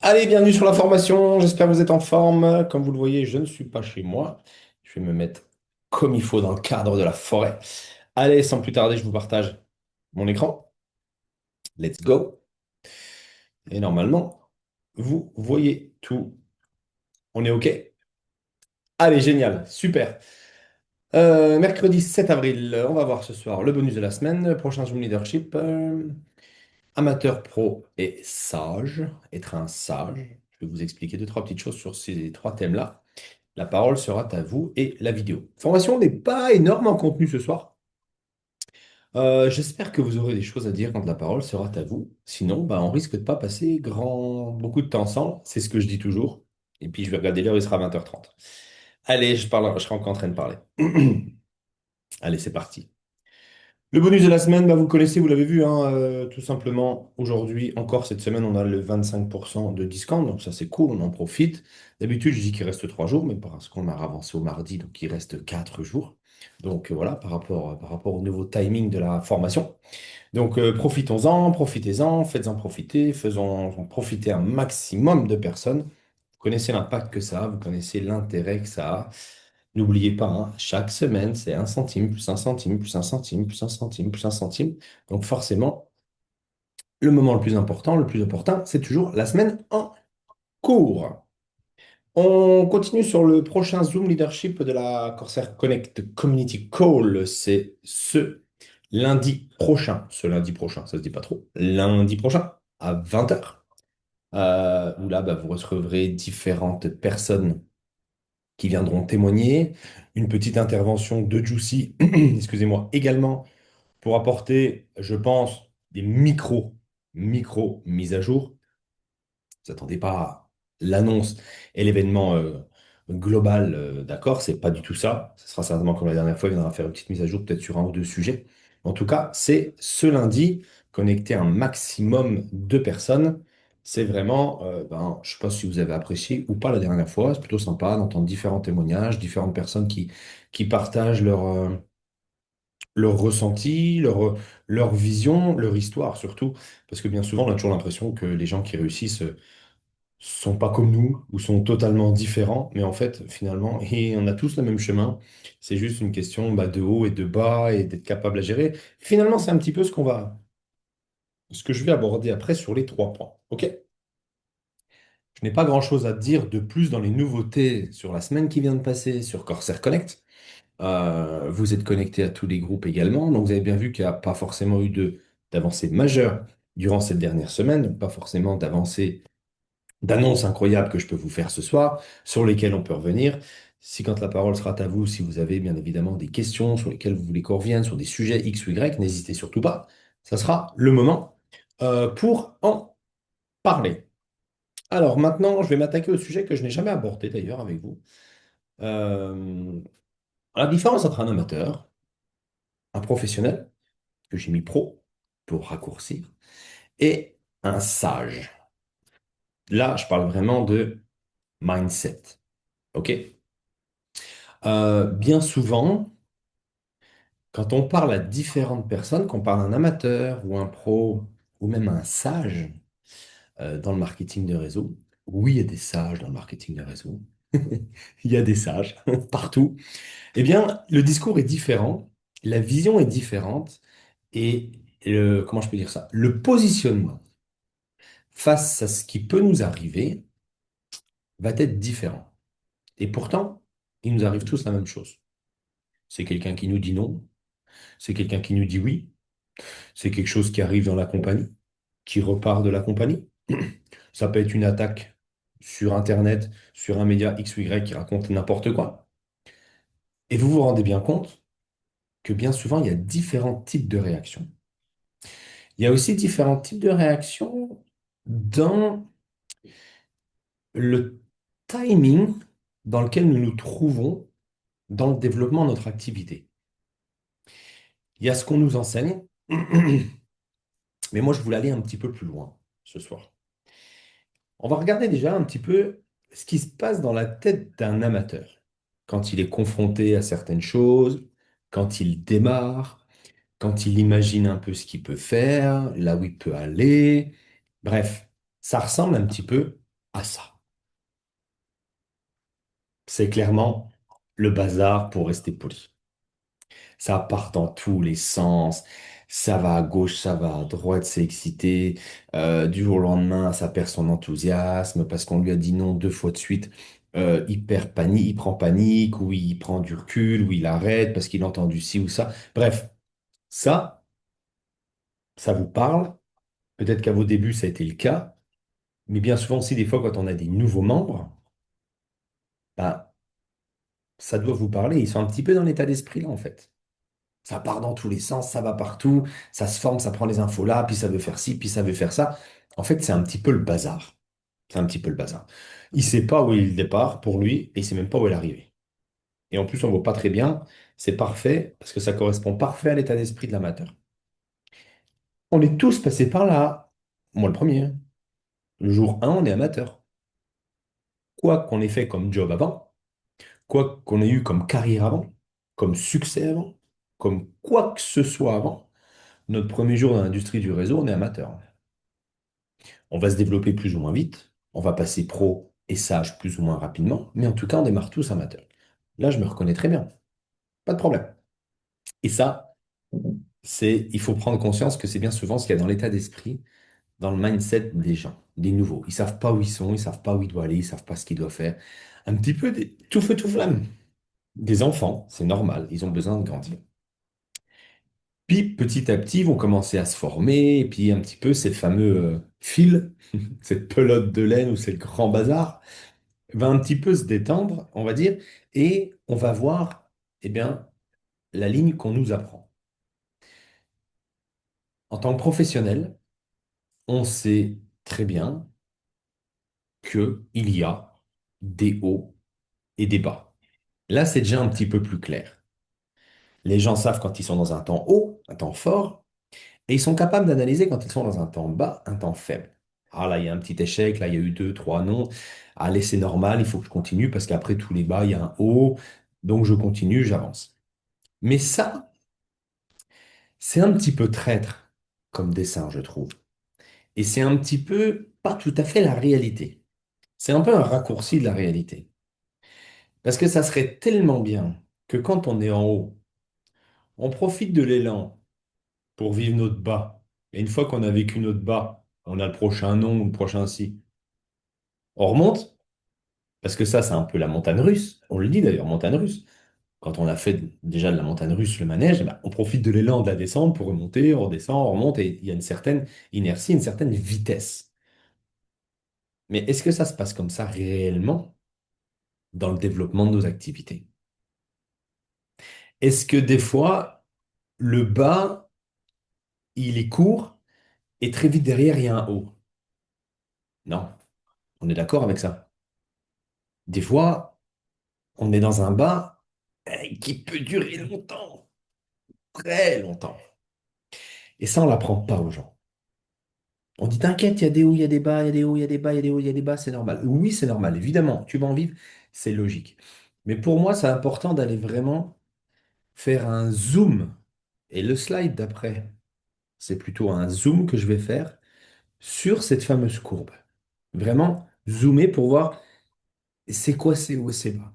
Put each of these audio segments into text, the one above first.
Allez, bienvenue sur la formation. J'espère que vous êtes en forme. Comme vous le voyez, je ne suis pas chez moi. Je vais me mettre comme il faut dans le cadre de la forêt. Allez, sans plus tarder, je vous partage mon écran. Let's go. Et normalement, vous voyez tout. On est OK? Allez, génial. Super. Mercredi 7 avril, on va voir ce soir le bonus de la semaine. Prochain Zoom Leadership. Amateur, pro et sage. Être un sage. Je vais vous expliquer deux, trois petites choses sur ces trois thèmes-là. La parole sera à vous et la vidéo. Formation n'est pas énorme en contenu ce soir. J'espère que vous aurez des choses à dire quand la parole sera à vous. Sinon, bah, on risque de pas passer beaucoup de temps ensemble. C'est ce que je dis toujours. Et puis, je vais regarder l'heure, il sera 20h30. Allez, je serai encore en train de parler. Allez, c'est parti. Le bonus de la semaine, bah, vous connaissez, vous l'avez vu, hein, tout simplement. Aujourd'hui, encore cette semaine, on a le 25% de discount, donc ça c'est cool, on en profite. D'habitude, je dis qu'il reste 3 jours, mais parce qu'on a avancé au mardi, donc il reste 4 jours. Donc voilà, par rapport au nouveau timing de la formation. Donc profitons-en, profitez-en, faites-en profiter, faisons profiter un maximum de personnes. Vous connaissez l'impact que ça a, vous connaissez l'intérêt que ça a. N'oubliez pas, hein, chaque semaine, c'est un centime, plus un centime, plus un centime, plus un centime, plus un centime. Donc forcément, le moment le plus important, c'est toujours la semaine en cours. On continue sur le prochain Zoom Leadership de la Corsair Connect Community Call. C'est ce lundi prochain. Ce lundi prochain, ça se dit pas trop. Lundi prochain, à 20h. Où là, bah, vous recevrez différentes personnes qui viendront témoigner. Une petite intervention de Juicy, excusez-moi, également pour apporter, je pense, des micro mises à jour. Vous attendez pas à l'annonce et l'événement global, d'accord, c'est pas du tout ça. Ce sera certainement comme la dernière fois, il viendra faire une petite mise à jour peut-être sur un ou deux sujets. En tout cas, c'est ce lundi, connecter un maximum de personnes. C'est vraiment, je ne sais pas si vous avez apprécié ou pas la dernière fois, c'est plutôt sympa d'entendre différents témoignages, différentes personnes qui partagent leur ressenti, leur vision, leur histoire surtout. Parce que bien souvent, on a toujours l'impression que les gens qui réussissent sont pas comme nous ou sont totalement différents. Mais en fait, finalement, et on a tous le même chemin. C'est juste une question bah, de haut et de bas et d'être capable à gérer. Finalement, c'est un petit peu ce que je vais aborder après sur les 3 points. OK? Je n'ai pas grand-chose à dire de plus dans les nouveautés sur la semaine qui vient de passer sur Corsair Connect. Vous êtes connecté à tous les groupes également. Donc, vous avez bien vu qu'il n'y a pas forcément eu d'avancée majeure durant cette dernière semaine, donc pas forcément d'annonces incroyables que je peux vous faire ce soir, sur lesquelles on peut revenir. Si quand la parole sera à vous, si vous avez bien évidemment des questions sur lesquelles vous voulez qu'on revienne, sur des sujets X ou Y, n'hésitez surtout pas. Ça sera le moment pour en parler. Alors maintenant, je vais m'attaquer au sujet que je n'ai jamais abordé d'ailleurs avec vous. Euh, la différence entre un amateur, un professionnel, que j'ai mis pro pour raccourcir, et un sage. Là, je parle vraiment de mindset. OK? Bien souvent, quand on parle à différentes personnes, qu'on parle à un amateur ou un pro ou même à un sage dans le marketing de réseau, oui, il y a des sages dans le marketing de réseau. Il y a des sages partout. Eh bien, le discours est différent, la vision est différente et comment je peux dire ça? Le positionnement face à ce qui peut nous arriver va être différent. Et pourtant, il nous arrive tous la même chose. C'est quelqu'un qui nous dit non, c'est quelqu'un qui nous dit oui, c'est quelque chose qui arrive dans la compagnie, qui repart de la compagnie. Ça peut être une attaque sur Internet, sur un média X ou Y qui raconte n'importe quoi. Et vous vous rendez bien compte que bien souvent, il y a différents types de réactions. Il y a aussi différents types de réactions dans le timing dans lequel nous nous trouvons dans le développement de notre activité. Il y a ce qu'on nous enseigne, mais moi, je voulais aller un petit peu plus loin ce soir. On va regarder déjà un petit peu ce qui se passe dans la tête d'un amateur quand il est confronté à certaines choses, quand il démarre, quand il imagine un peu ce qu'il peut faire, là où il peut aller. Bref, ça ressemble un petit peu. à ça. C'est clairement le bazar pour rester poli. Ça part dans tous les sens. Ça va à gauche, ça va à droite, c'est excité. Du jour au lendemain, ça perd son enthousiasme parce qu'on lui a dit non deux fois de suite. Il perd panique, il prend panique, ou il prend du recul, ou il arrête parce qu'il a entendu ci ou ça. Bref, ça, ça vous parle. Peut-être qu'à vos débuts, ça a été le cas. Mais bien souvent aussi, des fois, quand on a des nouveaux membres, bah, ça doit vous parler. Ils sont un petit peu dans l'état d'esprit là, en fait. Ça part dans tous les sens, ça va partout, ça se forme, ça prend les infos là, puis ça veut faire ci, puis ça veut faire ça. En fait, c'est un petit peu le bazar. C'est un petit peu le bazar. Il sait pas où est le départ pour lui, et il sait même pas où est l'arrivée. Et en plus, on voit pas très bien. C'est parfait, parce que ça correspond parfait à l'état d'esprit de l'amateur. On est tous passés par là. Moi, le premier, hein. Le jour 1, on est amateur. Quoi qu'on ait fait comme job avant, quoi qu'on ait eu comme carrière avant, comme succès avant, comme quoi que ce soit avant, notre premier jour dans l'industrie du réseau, on est amateur. On va se développer plus ou moins vite, on va passer pro et sage plus ou moins rapidement, mais en tout cas, on démarre tous amateurs. Là, je me reconnais très bien, pas de problème. Et ça, il faut prendre conscience que c'est bien souvent ce qu'il y a dans l'état d'esprit, dans le mindset des gens, des nouveaux. Ils savent pas où ils sont, ils savent pas où ils doivent aller, ils savent pas ce qu'ils doivent faire. Un petit peu tout feu, tout flamme. Des enfants, c'est normal, ils ont besoin de grandir. Puis petit à petit, ils vont commencer à se former, et puis un petit peu ces fameux fils, cette pelote de laine ou c'est le grand bazar, va un petit peu se détendre, on va dire, et on va voir, eh bien, la ligne qu'on nous apprend. En tant que professionnel, on sait très bien qu'il y a des hauts et des bas. Là, c'est déjà un petit peu plus clair. Les gens savent quand ils sont dans un temps haut, un temps fort, et ils sont capables d'analyser quand ils sont dans un temps bas, un temps faible. Ah là, il y a un petit échec, là, il y a eu deux, trois non. Allez, c'est normal, il faut que je continue parce qu'après tous les bas, il y a un haut. Donc je continue, j'avance. Mais ça, c'est un petit peu traître comme dessin, je trouve. Et c'est un petit peu pas tout à fait la réalité. C'est un peu un raccourci de la réalité. Parce que ça serait tellement bien que quand on est en haut, on profite de l'élan pour vivre notre bas. Et une fois qu'on a vécu notre bas, on a le prochain non ou le prochain si. On remonte, parce que ça, c'est un peu la montagne russe. On le dit d'ailleurs, montagne russe. Quand on a fait déjà de la montagne russe, le manège, eh ben, on profite de l'élan de la descente pour remonter, on redescend, on remonte, et il y a une certaine inertie, une certaine vitesse. Mais est-ce que ça se passe comme ça réellement dans le développement de nos activités? Est-ce que des fois, le bas, il est court, et très vite derrière, il y a un haut? Non, on est d'accord avec ça. Des fois, on est dans un bas qui peut durer longtemps, très longtemps. Et ça, on l'apprend pas aux gens. On dit, t'inquiète, il y a des hauts, il y a des bas, il y a des hauts, il y a des bas, il y a des hauts, il y a des bas, c'est normal. Oui, c'est normal, évidemment, tu vas en vivre, c'est logique. Mais pour moi, c'est important d'aller vraiment faire un zoom. Et le slide d'après, c'est plutôt un zoom que je vais faire sur cette fameuse courbe. Vraiment zoomer pour voir c'est quoi c'est haut et c'est bas.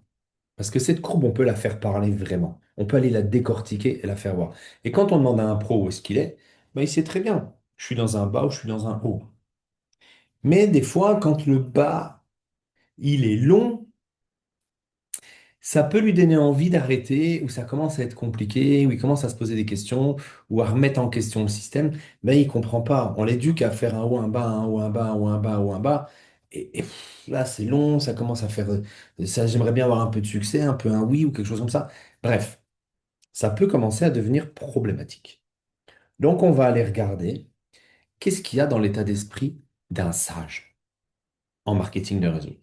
Parce que cette courbe, on peut la faire parler vraiment. On peut aller la décortiquer et la faire voir. Et quand on demande à un pro où est-ce qu'il est, ben, il sait très bien. Je suis dans un bas ou je suis dans un haut. Mais des fois, quand le bas, il est long, ça peut lui donner envie d'arrêter, ou ça commence à être compliqué, ou il commence à se poser des questions, ou à remettre en question le système. Ben, il comprend pas. On l'éduque à faire un haut, un bas, un haut, un bas, un haut, un bas, un haut, un bas. Là, c'est long, ça commence à faire... Ça, j'aimerais bien avoir un peu de succès, un peu un oui, ou quelque chose comme ça. Bref. Ça peut commencer à devenir problématique. Donc, on va aller regarder qu'est-ce qu'il y a dans l'état d'esprit d'un sage en marketing de réseau.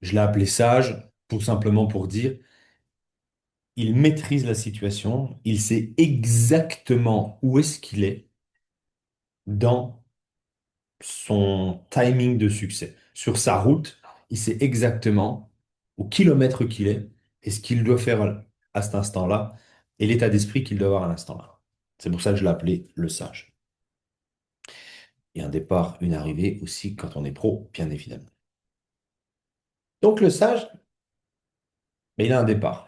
Je l'ai appelé sage tout simplement pour dire il maîtrise la situation, il sait exactement où est-ce qu'il est dans son timing de succès. Sur sa route, il sait exactement au kilomètre qu'il est et ce qu'il doit faire à cet instant-là et l'état d'esprit qu'il doit avoir à l'instant-là. C'est pour ça que je l'ai appelé le sage. Et un départ, une arrivée aussi quand on est pro, bien évidemment. Donc le sage, mais il a un départ.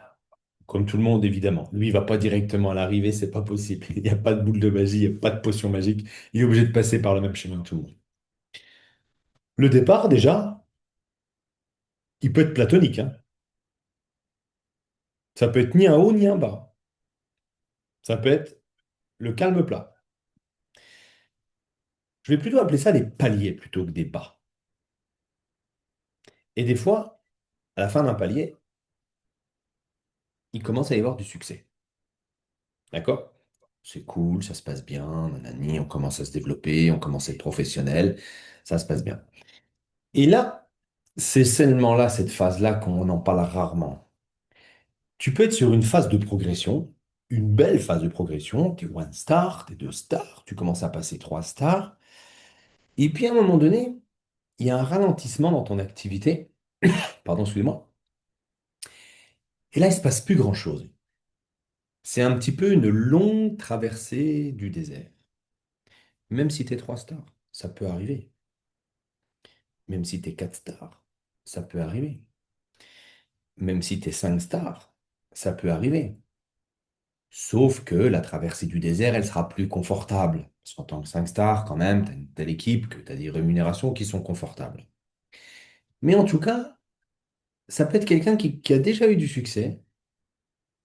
Comme tout le monde, évidemment. Lui, il va pas directement à l'arrivée, c'est pas possible. Il n'y a pas de boule de magie, il n'y a pas de potion magique. Il est obligé de passer par le même chemin que tout le monde. Le départ, déjà, il peut être platonique, hein. Ça peut être ni un haut ni un bas. Ça peut être le calme plat. Je vais plutôt appeler ça des paliers plutôt que des bas. Et des fois, à la fin d'un palier, il commence à y avoir du succès. D'accord? C'est cool, ça se passe bien, nanani, on commence à se développer, on commence à être professionnel, ça se passe bien. Et là, c'est seulement là, cette phase-là, qu'on en parle rarement. Tu peux être sur une phase de progression, une belle phase de progression, t'es one star, t'es deux stars, tu commences à passer trois stars, et puis à un moment donné, il y a un ralentissement dans ton activité, pardon, excusez-moi, et là, il ne se passe plus grand-chose. C'est un petit peu une longue traversée du désert. Même si t'es trois stars, ça peut arriver. Même si t'es quatre stars, ça peut arriver. Même si t'es cinq stars, ça peut arriver. Sauf que la traversée du désert, elle sera plus confortable. Parce qu'en tant que 5 stars, quand même, tu as une telle équipe que tu as des rémunérations qui sont confortables. Mais en tout cas, ça peut être quelqu'un qui a déjà eu du succès,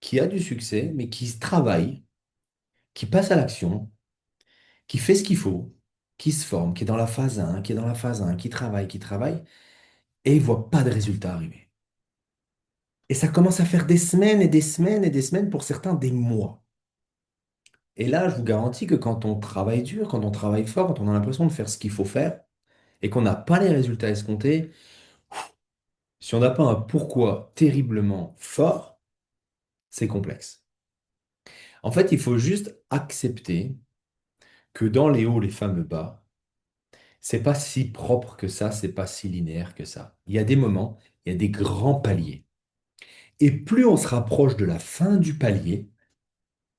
qui a du succès, mais qui se travaille, qui passe à l'action, qui fait ce qu'il faut, qui se forme, qui est dans la phase un, qui est dans la phase un, qui travaille, et il voit pas de résultat arriver. Et ça commence à faire des semaines et des semaines et des semaines, pour certains des mois. Et là, je vous garantis que quand on travaille dur, quand on travaille fort, quand on a l'impression de faire ce qu'il faut faire, et qu'on n'a pas les résultats escomptés, si on n'a pas un pourquoi terriblement fort, c'est complexe. En fait, il faut juste accepter que dans les hauts, les fameux bas, c'est pas si propre que ça, c'est pas si linéaire que ça. Il y a des moments, il y a des grands paliers. Et plus on se rapproche de la fin du palier,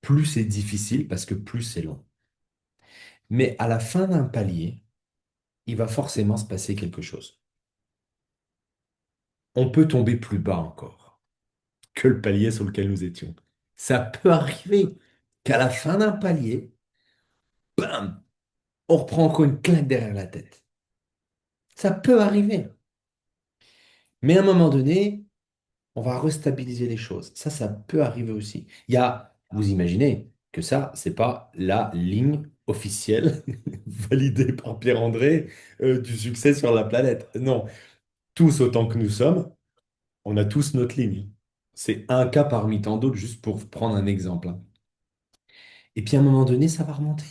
plus c'est difficile parce que plus c'est long. Mais à la fin d'un palier, il va forcément se passer quelque chose. On peut tomber plus bas encore que le palier sur lequel nous étions. Ça peut arriver qu'à la fin d'un palier, bam, on reprend encore une claque derrière la tête. Ça peut arriver. Mais à un moment donné, on va restabiliser les choses. Ça peut arriver aussi. Vous imaginez que ça, c'est pas la ligne officielle validée par Pierre-André du succès sur la planète. Non, tous autant que nous sommes, on a tous notre ligne. C'est un cas parmi tant d'autres, juste pour prendre un exemple, hein. Et puis à un moment donné, ça va remonter.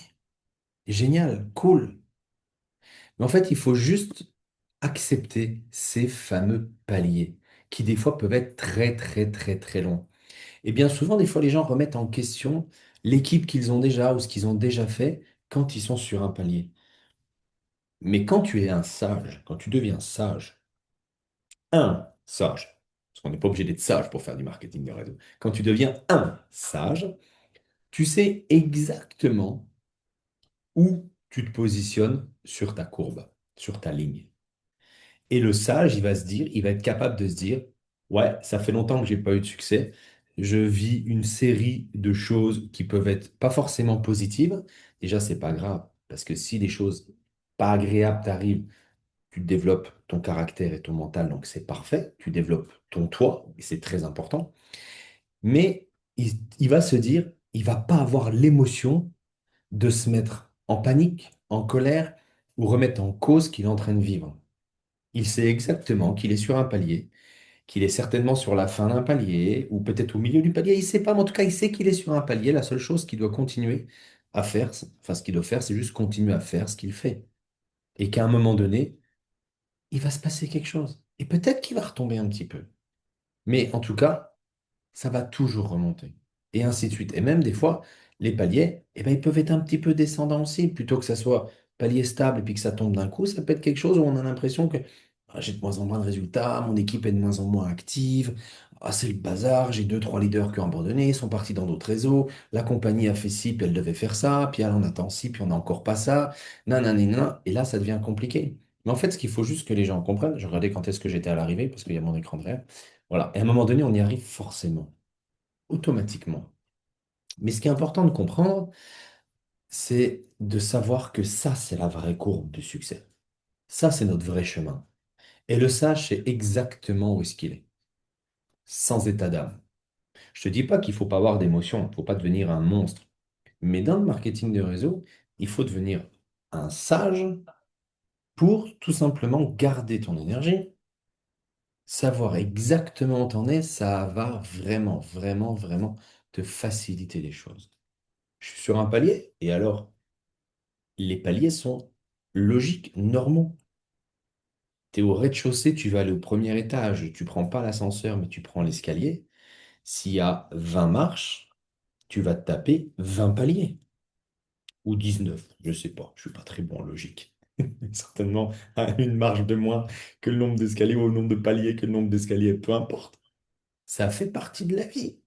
Génial, cool. Mais en fait, il faut juste accepter ces fameux paliers qui des fois peuvent être très très très très longs. Et bien souvent, des fois, les gens remettent en question l'équipe qu'ils ont déjà ou ce qu'ils ont déjà fait quand ils sont sur un palier. Mais quand tu es un sage, quand tu deviens sage, un sage, parce qu'on n'est pas obligé d'être sage pour faire du marketing de réseau, quand tu deviens un sage, tu sais exactement où tu te positionnes sur ta courbe, sur ta ligne. Et le sage, il va être capable de se dire, ouais, ça fait longtemps que j'ai pas eu de succès. Je vis une série de choses qui peuvent être pas forcément positives. Déjà, c'est pas grave, parce que si des choses pas agréables t'arrivent, tu développes ton caractère et ton mental, donc c'est parfait. Tu développes ton toi, et c'est très important. Mais il va se dire, il va pas avoir l'émotion de se mettre en panique, en colère, ou remettre en cause ce qu'il est en train de vivre. Il sait exactement qu'il est sur un palier, qu'il est certainement sur la fin d'un palier, ou peut-être au milieu du palier, il ne sait pas, mais en tout cas, il sait qu'il est sur un palier. La seule chose qu'il doit continuer à faire, enfin, ce qu'il doit faire, c'est juste continuer à faire ce qu'il fait. Et qu'à un moment donné, il va se passer quelque chose. Et peut-être qu'il va retomber un petit peu. Mais en tout cas, ça va toujours remonter. Et ainsi de suite. Et même des fois, les paliers, eh ben, ils peuvent être un petit peu descendants aussi. Plutôt que ça soit palier stable et puis que ça tombe d'un coup, ça peut être quelque chose où on a l'impression que j'ai de moins en moins de résultats, mon équipe est de moins en moins active, c'est le bazar, j'ai deux, trois leaders qui ont abandonné, ils sont partis dans d'autres réseaux, la compagnie a fait ci, puis elle devait faire ça, puis elle en attend ci, puis on n'a encore pas ça, nanana, et là, ça devient compliqué. Mais en fait, ce qu'il faut juste que les gens comprennent, je regardais quand est-ce que j'étais à l'arrivée, parce qu'il y a mon écran derrière. Voilà. Et à un moment donné, on y arrive forcément, automatiquement. Mais ce qui est important de comprendre, c'est de savoir que ça, c'est la vraie courbe du succès. Ça, c'est notre vrai chemin. Et le sage, c'est exactement où est-ce qu'il est, sans état d'âme. Je te dis pas qu'il faut pas avoir d'émotion, il ne faut pas devenir un monstre. Mais dans le marketing de réseau, il faut devenir un sage pour tout simplement garder ton énergie, savoir exactement où t'en es, ça va vraiment, vraiment, vraiment te faciliter les choses. Je suis sur un palier, et alors, les paliers sont logiques, normaux. Tu es au rez-de-chaussée, tu vas aller au premier étage, tu prends pas l'ascenseur, mais tu prends l'escalier. S'il y a 20 marches, tu vas te taper 20 paliers. Ou 19, je sais pas, je suis pas très bon en logique. Certainement à une marche de moins que le nombre d'escaliers ou le nombre de paliers que le nombre d'escaliers, peu importe. Ça fait partie de la vie.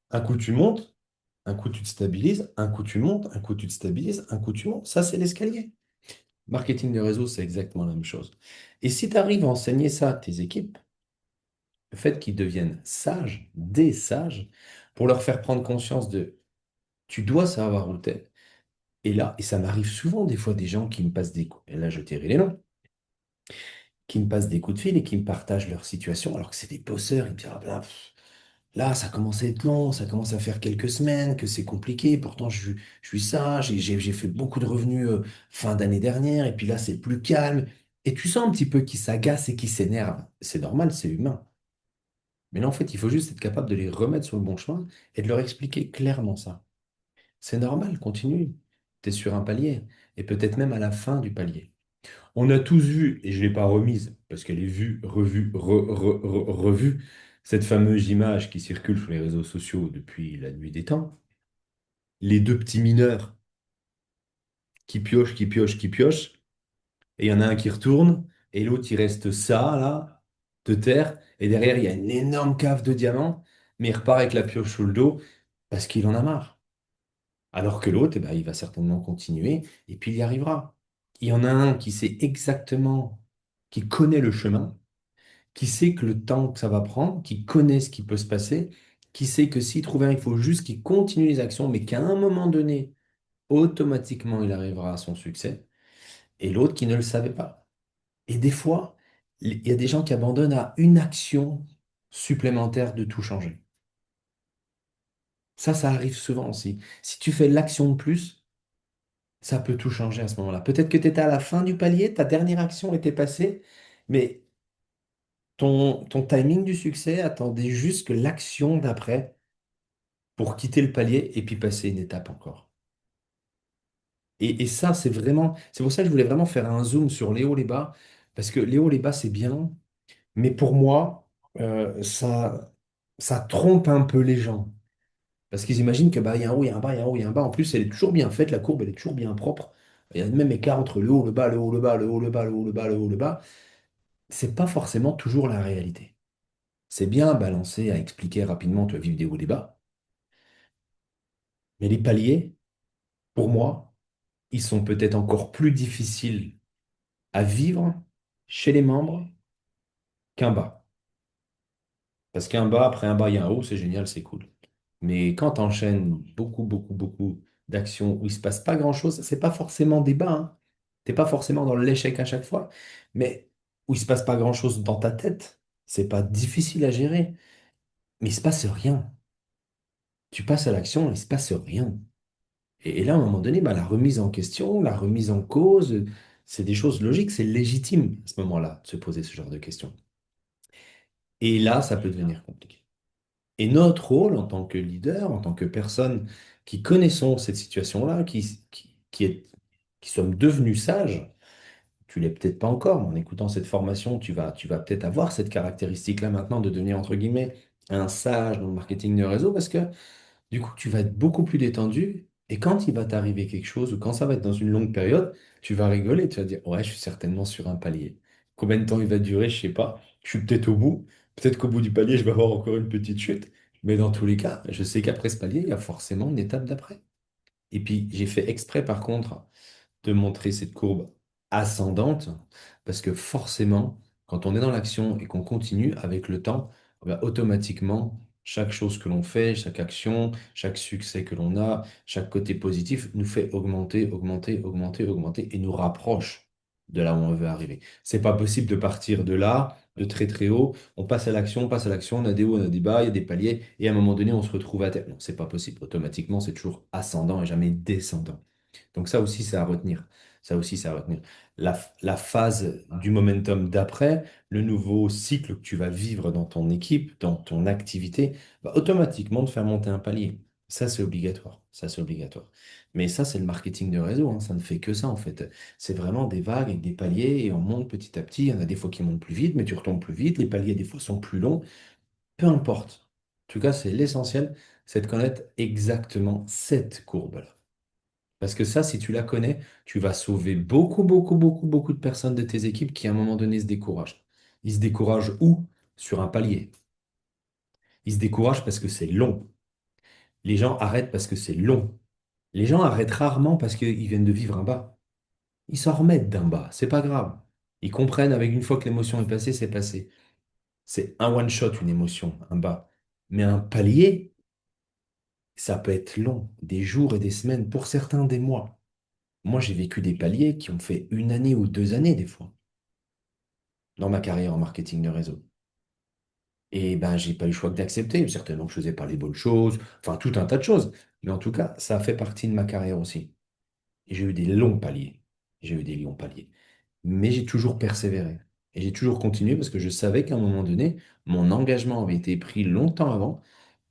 Un coup tu montes, un coup tu te stabilises, un coup tu montes, un coup tu te stabilises, un coup tu montes. Ça, c'est l'escalier. Marketing de réseau, c'est exactement la même chose. Et si tu arrives à enseigner ça à tes équipes, le fait qu'ils deviennent sages, des sages, pour leur faire prendre conscience de tu dois savoir où t'es. Et là, et ça m'arrive souvent des fois des gens qui me passent des coups, et là je tairai les noms, qui me passent des coups de fil et qui me partagent leur situation, alors que c'est des bosseurs, ils me disent, ah ben, là, ça commence à être long, ça commence à faire quelques semaines, que c'est compliqué, pourtant je suis sage, j'ai fait beaucoup de revenus fin d'année dernière, et puis là c'est plus calme, et tu sens un petit peu qu'ils s'agacent et qu'ils s'énervent. C'est normal, c'est humain. Mais là, en fait, il faut juste être capable de les remettre sur le bon chemin et de leur expliquer clairement ça. C'est normal, continue. Tu es sur un palier, et peut-être même à la fin du palier. On a tous vu, et je ne l'ai pas remise, parce qu'elle est vue, revue, revue, cette fameuse image qui circule sur les réseaux sociaux depuis la nuit des temps. Les deux petits mineurs qui piochent, qui piochent, qui piochent, et il y en a un qui retourne, et l'autre, il reste ça, là, de terre, et derrière, il y a une énorme cave de diamants, mais il repart avec la pioche sous le dos, parce qu'il en a marre. Alors que l'autre, eh ben, il va certainement continuer, et puis il y arrivera. Il y en a un qui sait exactement, qui connaît le chemin, qui sait que le temps que ça va prendre, qui connaît ce qui peut se passer, qui sait que s'il trouve un, il faut juste qu'il continue les actions, mais qu'à un moment donné, automatiquement, il arrivera à son succès, et l'autre qui ne le savait pas. Et des fois, il y a des gens qui abandonnent à une action supplémentaire de tout changer. Ça arrive souvent aussi. Si tu fais l'action de plus, ça peut tout changer à ce moment-là. Peut-être que tu étais à la fin du palier, ta dernière action était passée, mais ton timing du succès attendait juste que l'action d'après pour quitter le palier et puis passer une étape encore. Et ça, c'est vraiment, c'est pour ça que je voulais vraiment faire un zoom sur les hauts, les bas, parce que les hauts, les bas, c'est bien, mais pour moi, ça trompe un peu les gens. Parce qu'ils imaginent que bah, il y a un haut, il y a un bas, il y a un haut, il y a un bas. En plus, elle est toujours bien faite, la courbe, elle est toujours bien propre. Il y a le même écart entre le haut, le bas, le haut, le bas, le haut, le bas, le haut, le bas, le haut, le bas. C'est pas forcément toujours la réalité. C'est bien à balancer, à expliquer rapidement, tu vas vivre des hauts, des bas. Mais les paliers, pour moi, ils sont peut-être encore plus difficiles à vivre chez les membres qu'un bas. Parce qu'un bas, après un bas, il y a un haut, c'est génial, c'est cool. Mais quand tu enchaînes beaucoup, beaucoup, beaucoup d'actions où il ne se passe pas grand-chose, c'est pas forcément des bas, hein. T'es pas forcément dans l'échec à chaque fois, mais où il se passe pas grand-chose dans ta tête, c'est pas difficile à gérer, mais il se passe rien. Tu passes à l'action, il se passe rien. Et là, à un moment donné, bah, la remise en question, la remise en cause, c'est des choses logiques, c'est légitime à ce moment-là de se poser ce genre de questions. Et là, ça peut devenir compliqué. Et notre rôle en tant que leader, en tant que personne qui connaissons cette situation-là, qui sommes devenus sages, tu l'es peut-être pas encore, mais en écoutant cette formation, tu vas peut-être avoir cette caractéristique-là maintenant de devenir, entre guillemets, un sage dans le marketing de réseau, parce que du coup, tu vas être beaucoup plus détendu. Et quand il va t'arriver quelque chose, ou quand ça va être dans une longue période, tu vas rigoler. Tu vas dire, ouais, je suis certainement sur un palier. Combien de temps il va durer, je sais pas. Je suis peut-être au bout. Peut-être qu'au bout du palier, je vais avoir encore une petite chute. Mais dans tous les cas, je sais qu'après ce palier, il y a forcément une étape d'après. Et puis, j'ai fait exprès, par contre, de montrer cette courbe ascendante, parce que forcément, quand on est dans l'action et qu'on continue avec le temps, bah, automatiquement, chaque chose que l'on fait, chaque action, chaque succès que l'on a, chaque côté positif nous fait augmenter, augmenter, augmenter, augmenter et nous rapproche de là où on veut arriver. C'est pas possible de partir de là, de très très haut, on passe à l'action, on passe à l'action, on a des hauts, on a des bas, il y a des paliers, et à un moment donné, on se retrouve à terre. Non, c'est pas possible. Automatiquement, c'est toujours ascendant et jamais descendant. Donc ça aussi, c'est à retenir. Ça aussi, c'est à retenir. La phase du momentum d'après, le nouveau cycle que tu vas vivre dans ton équipe, dans ton activité, va automatiquement te faire monter un palier. Ça, c'est obligatoire. Ça, c'est obligatoire. Mais ça, c'est le marketing de réseau, hein. Ça ne fait que ça, en fait. C'est vraiment des vagues avec des paliers et on monte petit à petit. Il y en a des fois qui montent plus vite, mais tu retombes plus vite. Les paliers, des fois, sont plus longs. Peu importe. En tout cas, c'est l'essentiel, c'est de connaître exactement cette courbe-là. Parce que ça, si tu la connais, tu vas sauver beaucoup, beaucoup, beaucoup, beaucoup de personnes de tes équipes qui, à un moment donné, se découragent. Ils se découragent où? Sur un palier. Ils se découragent parce que c'est long. Les gens arrêtent parce que c'est long. Les gens arrêtent rarement parce qu'ils viennent de vivre un bas. Ils s'en remettent d'un bas, c'est pas grave. Ils comprennent avec une fois que l'émotion est passée, c'est passé. C'est un one shot, une émotion, un bas. Mais un palier, ça peut être long, des jours et des semaines, pour certains des mois. Moi, j'ai vécu des paliers qui ont fait 1 année ou 2 années des fois dans ma carrière en marketing de réseau. Et ben, j'ai pas eu le choix que d'accepter. Certainement que je faisais pas les bonnes choses, enfin tout un tas de choses. Mais en tout cas, ça a fait partie de ma carrière aussi. Et j'ai eu des longs paliers. J'ai eu des longs paliers. Mais j'ai toujours persévéré. Et j'ai toujours continué parce que je savais qu'à un moment donné, mon engagement avait été pris longtemps avant,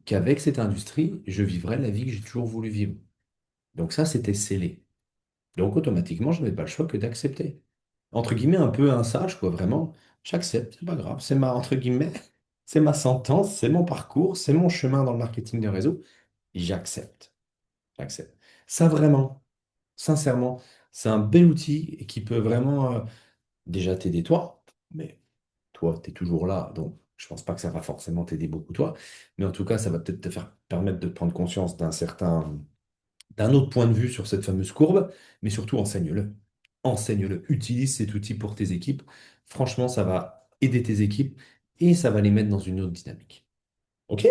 qu'avec cette industrie, je vivrais la vie que j'ai toujours voulu vivre. Donc ça, c'était scellé. Donc automatiquement, je n'avais pas le choix que d'accepter. Entre guillemets, un peu un sage, quoi, vraiment. J'accepte, c'est pas grave, c'est ma, entre guillemets, c'est ma sentence, c'est mon parcours, c'est mon chemin dans le marketing de réseau. J'accepte, j'accepte. Ça, vraiment, sincèrement, c'est un bel outil et qui peut vraiment déjà t'aider toi, mais toi, tu es toujours là, donc je pense pas que ça va forcément t'aider beaucoup toi, mais en tout cas, ça va peut-être te faire permettre de prendre conscience d'un autre point de vue sur cette fameuse courbe, mais surtout enseigne-le. Enseigne-le. Utilise cet outil pour tes équipes. Franchement, ça va aider tes équipes et ça va les mettre dans une autre dynamique. OK?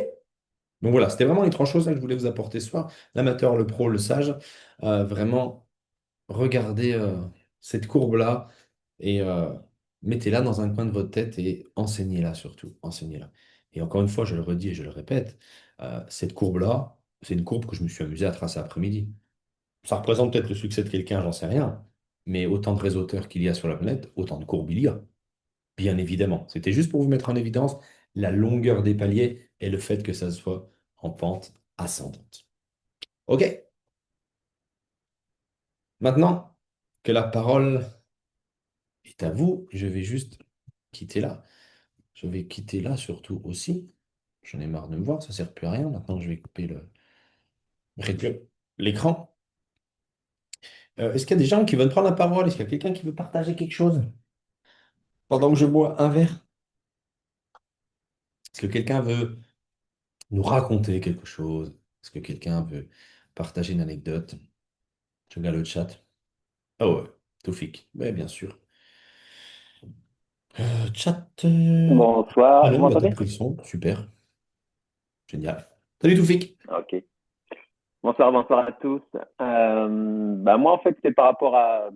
Donc voilà, c'était vraiment les trois choses là, que je voulais vous apporter ce soir. L'amateur, le pro, le sage. Vraiment, regardez cette courbe-là et mettez-la dans un coin de votre tête et enseignez-la surtout. Enseignez-la. Et encore une fois, je le redis et je le répète, cette courbe-là, c'est une courbe que je me suis amusé à tracer après-midi. Ça représente peut-être le succès de quelqu'un, j'en sais rien. Mais autant de réseauteurs qu'il y a sur la planète, autant de courbes il y a. Bien évidemment. C'était juste pour vous mettre en évidence la longueur des paliers et le fait que ça soit en pente ascendante. OK. Maintenant que la parole est à vous, je vais juste quitter là. Je vais quitter là surtout aussi. J'en ai marre de me voir, ça ne sert plus à rien. Maintenant, je vais couper réduire l'écran. Est-ce qu'il y a des gens qui veulent prendre la parole? Est-ce qu'il y a quelqu'un qui veut partager quelque chose pendant que je bois un verre? Est-ce que quelqu'un veut nous raconter quelque chose? Est-ce que quelqu'un veut partager une anecdote? Je regarde le chat. Ah ouais, Toufik. Ouais, bien sûr. Chat. Ah Bonsoir, vous non, bah, t'as m'entendez? pris le son. Super. Génial. Salut Toufik. Ok. Bonsoir, bonsoir à tous. Moi, en fait, c'est par rapport à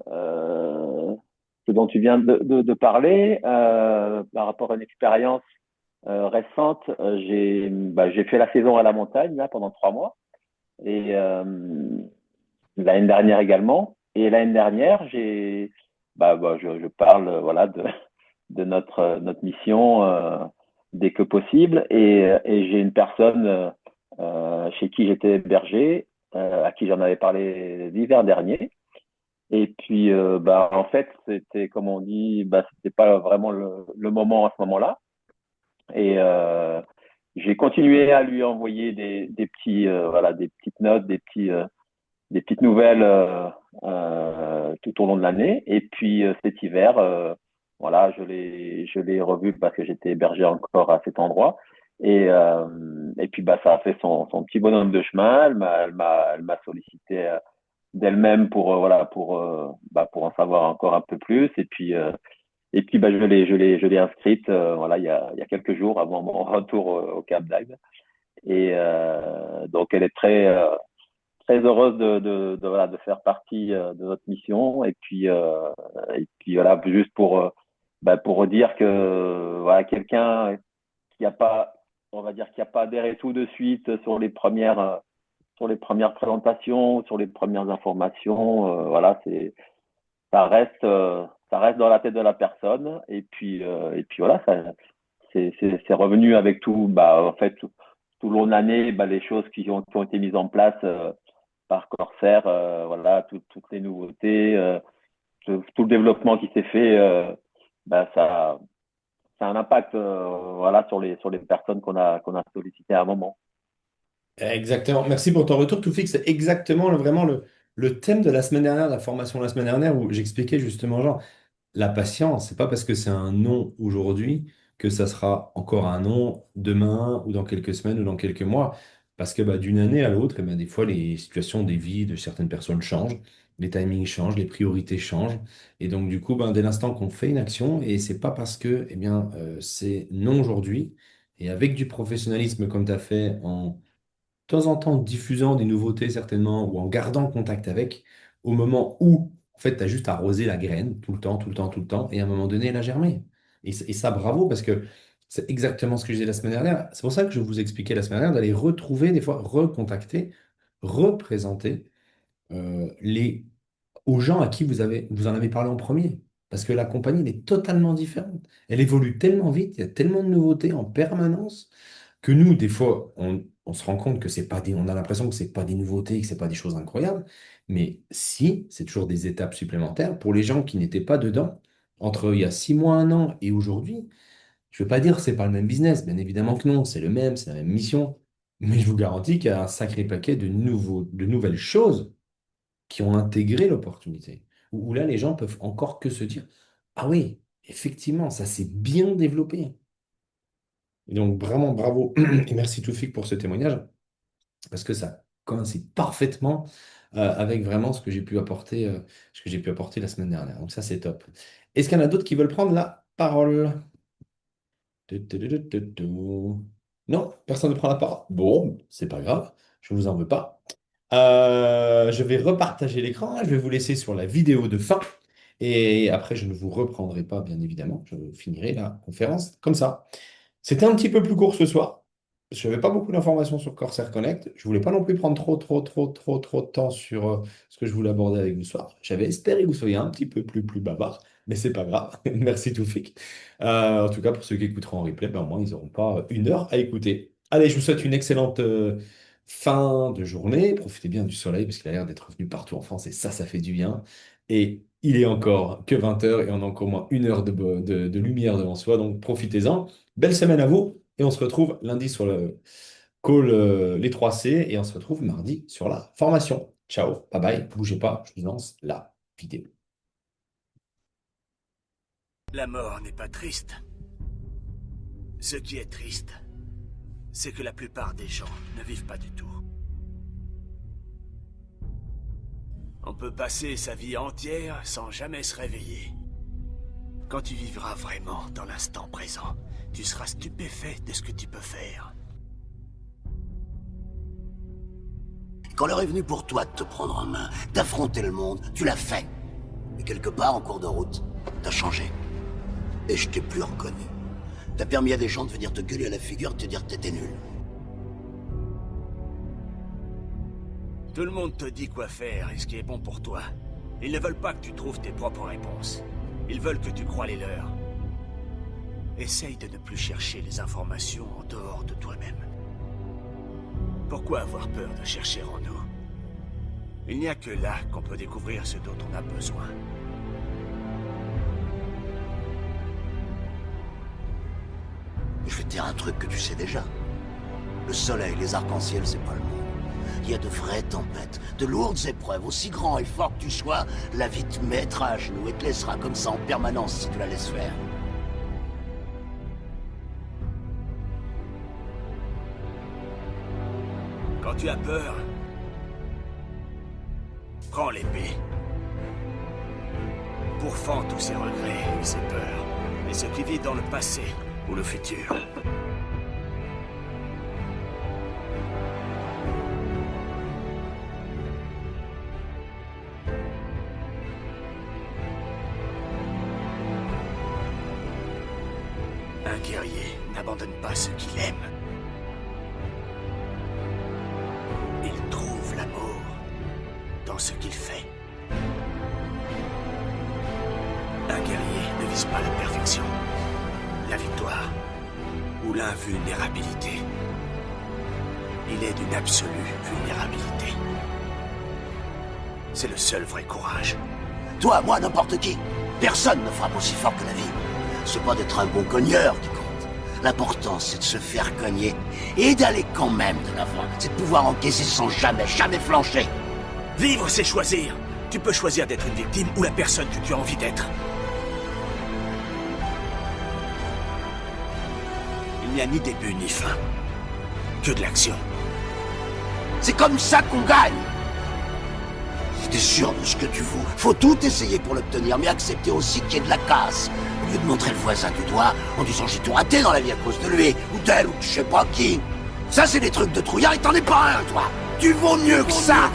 euh, ce dont tu viens de parler, par rapport à une expérience récente. J'ai fait la saison à la montagne là pendant 3 mois et l'année dernière également. Et l'année dernière, je parle voilà de notre mission dès que possible. Et j'ai une personne chez qui j'étais berger, à qui j'en avais parlé l'hiver dernier. Et puis, en fait, c'était, comme on dit, c'était pas vraiment le moment à ce moment-là. Et j'ai continué à lui envoyer des petites notes, des petites nouvelles tout au long de l'année. Et puis cet hiver, voilà, je l'ai revu parce que j'étais hébergé encore à cet endroit. Et puis ça a fait son petit bonhomme de chemin. Elle m'a sollicité d'elle-même pour voilà pour en savoir encore un peu plus. Et puis bah, je l'ai inscrite voilà il y a quelques jours avant mon retour au Cap d'Agde. Donc elle est très heureuse voilà, de faire partie de notre mission. Et puis voilà, juste pour redire que voilà, quelqu'un qui a pas, on va dire, qui a pas adhéré tout de suite sur les premières présentations, sur les premières informations, voilà, ça reste dans la tête de la personne. Et puis voilà, c'est revenu avec tout, bah, en fait, tout le long de l'année, bah, les choses qui ont été mises en place par Corsair, voilà, toutes les nouveautés, tout le développement qui s'est fait, bah, ça a un impact, voilà, sur les personnes qu'on a sollicitées à un moment. Exactement. Merci pour ton retour, Toufik. C'est exactement vraiment le thème de la semaine dernière, de la formation de la semaine dernière, où j'expliquais justement, genre, la patience, c'est pas parce que c'est un non aujourd'hui que ça sera encore un non demain ou dans quelques semaines ou dans quelques mois. Parce que bah, d'une année à l'autre, eh ben, des fois, les situations des vies de certaines personnes changent, les timings changent, les priorités changent. Et donc, du coup, ben, dès l'instant qu'on fait une action, et c'est pas parce que eh bien, c'est non aujourd'hui, et avec du professionnalisme comme tu as fait en temps en temps, diffusant des nouveautés certainement, ou en gardant contact avec, au moment où, en fait, tu as juste arrosé la graine tout le temps, tout le temps, tout le temps, et à un moment donné, elle a germé. Et ça, bravo, parce que c'est exactement ce que je disais la semaine dernière. C'est pour ça que je vous expliquais la semaine dernière d'aller retrouver, des fois, recontacter, représenter aux gens à qui vous en avez parlé en premier. Parce que la compagnie, elle est totalement différente. Elle évolue tellement vite, il y a tellement de nouveautés en permanence que nous, des fois, on se rend compte que c'est pas on a l'impression que c'est pas des nouveautés, que c'est pas des choses incroyables, mais si, c'est toujours des étapes supplémentaires pour les gens qui n'étaient pas dedans, entre il y a 6 mois, un an et aujourd'hui. Je veux pas dire que c'est pas le même business, bien évidemment que non, c'est le même, c'est la même mission, mais je vous garantis qu'il y a un sacré paquet de nouvelles choses qui ont intégré l'opportunité, où là, les gens peuvent encore que se dire, ah oui, effectivement, ça s'est bien développé. Et donc, vraiment, bravo et merci Toufik pour ce témoignage, parce que ça coïncide parfaitement avec vraiment ce que j'ai pu apporter la semaine dernière. Donc ça, c'est top. Est-ce qu'il y en a d'autres qui veulent prendre la parole? Tu, tu, tu, tu, tu, tu. Non, personne ne prend la parole. Bon, c'est pas grave, je vous en veux pas. Je vais repartager l'écran, je vais vous laisser sur la vidéo de fin. Et après, je ne vous reprendrai pas, bien évidemment. Je finirai la conférence comme ça. C'était un petit peu plus court ce soir. Je n'avais pas beaucoup d'informations sur Corsair Connect. Je voulais pas non plus prendre trop de temps sur ce que je voulais aborder avec vous ce soir. J'avais espéré que vous soyez un petit peu plus bavard, mais c'est pas grave. Merci Toufik. En tout cas, pour ceux qui écouteront en replay, ben, au moins, ils n'auront pas 1 heure à écouter. Allez, je vous souhaite une excellente fin de journée. Profitez bien du soleil parce qu'il a l'air d'être revenu partout en France et ça fait du bien. Et il est encore que 20 heures et on a encore au moins 1 heure de lumière devant soi, donc profitez-en. Belle semaine à vous et on se retrouve lundi sur le call les 3C et on se retrouve mardi sur la formation. Ciao, bye bye, bougez pas, je vous lance la vidéo. La mort n'est pas triste. Ce qui est triste, c'est que la plupart des gens ne vivent pas du tout. On peut passer sa vie entière sans jamais se réveiller. Quand tu vivras vraiment dans l'instant présent, tu seras stupéfait de ce que tu peux faire. Quand l'heure est venue pour toi de te prendre en main, d'affronter le monde, tu l'as fait. Et quelque part, en cours de route, t'as changé. Et je t'ai plus reconnu. T'as permis à des gens de venir te gueuler à la figure et te dire que t'étais nul. Tout le monde te dit quoi faire et ce qui est bon pour toi. Ils ne veulent pas que tu trouves tes propres réponses. Ils veulent que tu crois les leurs. Essaye de ne plus chercher les informations en dehors de toi-même. Pourquoi avoir peur de chercher en nous? Il n'y a que là qu'on peut découvrir ce dont on a besoin. Je vais te dire un truc que tu sais déjà. Le soleil, les arcs-en-ciel, c'est pas le monde. Il y a de vraies tempêtes, de lourdes épreuves. Aussi grand et fort que tu sois, la vie te mettra à genoux et te laissera comme ça en permanence si tu la laisses faire. Quand tu as peur, Prends l'épée. Pourfends tous ses regrets et ses peurs, et ce qui vit dans le passé ou le futur. Un guerrier n'abandonne pas ceux qu'il aime. Il trouve l'amour dans ce qu'il fait. Un guerrier ne vise pas la perfection, la victoire ou l'invulnérabilité. Il est d'une absolue vulnérabilité. C'est le seul vrai courage. Toi, moi, n'importe qui. Personne ne frappe aussi fort que la vie. C'est pas d'être un bon cogneur qui compte. L'important, c'est de se faire cogner et d'aller quand même de l'avant. C'est de pouvoir encaisser sans jamais flancher. Vivre, c'est choisir. Tu peux choisir d'être une victime ou la personne que tu as envie d'être. Il n'y a ni début ni fin. Que de l'action. C'est comme ça qu'on gagne. Si t'es sûr de ce que tu vaux, faut tout essayer pour l'obtenir, mais accepter aussi qu'il y ait de la casse. Au lieu de montrer le voisin du doigt en disant j'ai tout raté dans la vie à cause de lui, ou d'elle, ou de je sais pas qui. Ça, c'est des trucs de trouillard et t'en es pas un, toi. Tu vaux mieux que ça.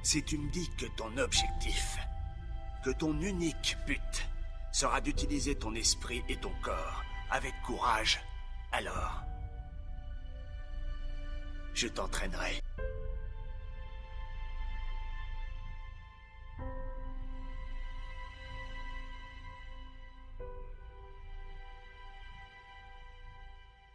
Si tu me dis que ton objectif, que ton unique but, sera d'utiliser ton esprit et ton corps avec courage, alors je t'entraînerai.